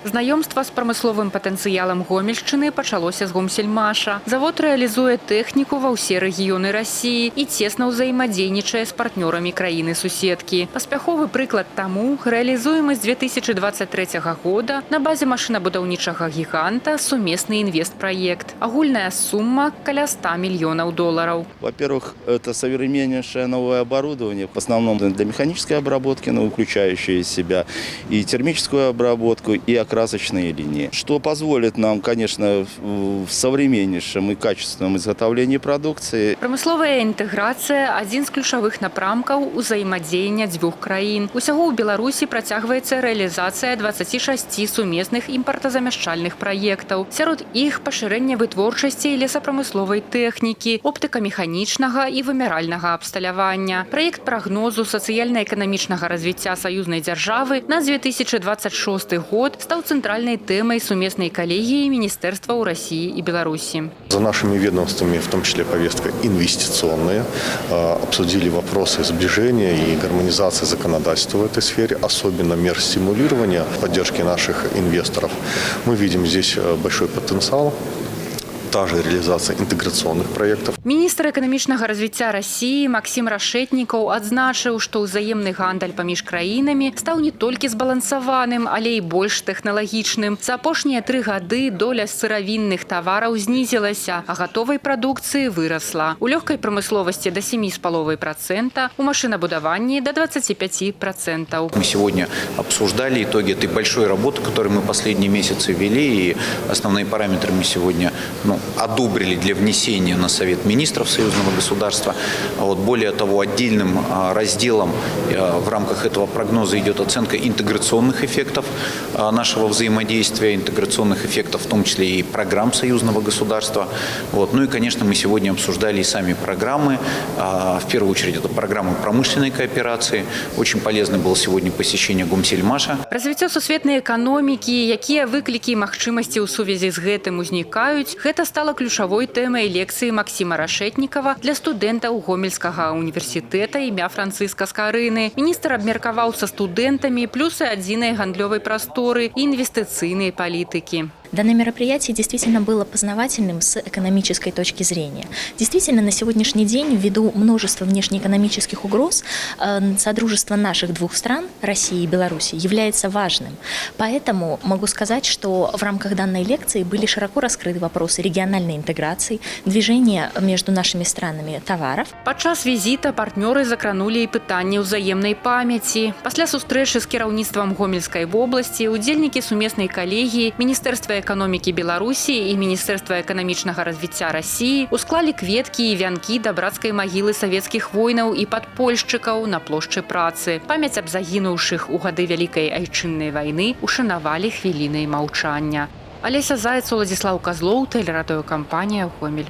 Знаёмства з прамысловым патэнцыялам Гомельшчыны пачалося з Гомсельмаша. Завод рэалізуе тэхніку ва ўсе рэгіёны Расіі і цесна ўзаемадзейнічае з партнёрамі краіны-суседкі. Паспяховы прыклад таму рэалізуемы з 2023 года на базе машынабудаўнічага гіганта сумесны інвестпраект. Агульная сума каля $100 миллионов. Во-первых, это современнейшее новое оборудование, в основном для механической обработки, но включающее в себя и термическую обработку, и красочные линии, что позволит нам, конечно, в современнейшем и качественном изготовлении продукции. Прамысловая інтэграцыя – адзін з ключавых напрамкаў узаемадзеяння дзвюх краін. Усяго ў Беларусі працягваецца рэалізацыя 26 сумесных імпартазамяшчальных праектаў. Сярод іх пашырэнне вытворчасці лесапрамысловай тэхнікі, оптыка-механічнага і вымяральнага абсталявання. Праект прагнозу сацыяльна-эканамічнага развіцця саюзнай дзяржавы на 2026 год стаў центральной темой суместной коллегии министерства у России и Беларуси. За нашими ведомствами, в том числе повестка инвестиционная, обсудили вопросы сближения и гармонизации законодательства в этой сфере, особенно мер стимулирования поддержки наших инвесторов. Мы видим здесь большой потенциал. Та же реализация интеграционных проектов. Міністр эканамічнага развіцця России Максим Рашэтнікаў адзначыў, што ўзаемны гандаль паміж краінамі стаў не толькі збалансаваным, але і больш тэхналагічным. За апошнія 3 гады доля сыравінных тавараў знізілася, а гатовай прадукцыі вырасла. У лёгкай прамысловасці до 7,5%, у машинобудаванні до 25%. Мы сегодня обсуждали итоги этой большой работы, которую мы последние месяцы вели, и основные параметры мы сегодня одобрили для внесения на Совет министров союзного государства. Более того, отдельным разделом в рамках этого прогноза идет оценка интеграционных эффектов нашего взаимодействия, интеграционных эффектов, в том числе и программ союзного государства. Ну и, конечно, мы сегодня обсуждали и сами программы. В первую очередь, это программы промышленной кооперации. Очень полезно было сегодня посещение Гомсельмаша. Развіццё сусветнай эканомікі, якія выклікі і магчымасці ў сувязі з гэтым узнікаюць, гэта стала ключавой тэмай лекцыі Максима Рашэтнікава для студэнтаў Гомельскага універсітэта імя Францыска Скарыны. Міністр абмеркаваў са студэнтамі плюсы адзінай гандлёвай прасторы і інвестыцыйнай палітыкі. Данное мероприятие действительно было познавательным с экономической точки зрения. Действительно, на сегодняшний день, ввиду множества внешнеэкономических угроз, содружество наших двух стран, России и Беларуси, является важным. Поэтому могу сказать, что в рамках данной лекции были широко раскрыты вопросы региональной интеграции, движения между нашими странами товаров. Падчас візіта партнёры закранулі і пытанні ўзаемнай памяці. Пасля сустрэчы з кіраўніцтвам Гомельскай вобласці удзельнікі сумеснай калегіі Міністэрства эканомікі Беларусі і Міністэрства эканамічнага развіцця Расіі усклалі кветкі і вянкі да брацкай магілы савецкіх воінаў і падпольшчыкаў на плошчы Працы. Памяць аб загінуўшых у гады Вялікай айчыннай вайны ушанавалі хвілінай маўчання. Алеся Заяц, Уладзіслаў Казлоў, тэлерадыёкампанія «Гомель».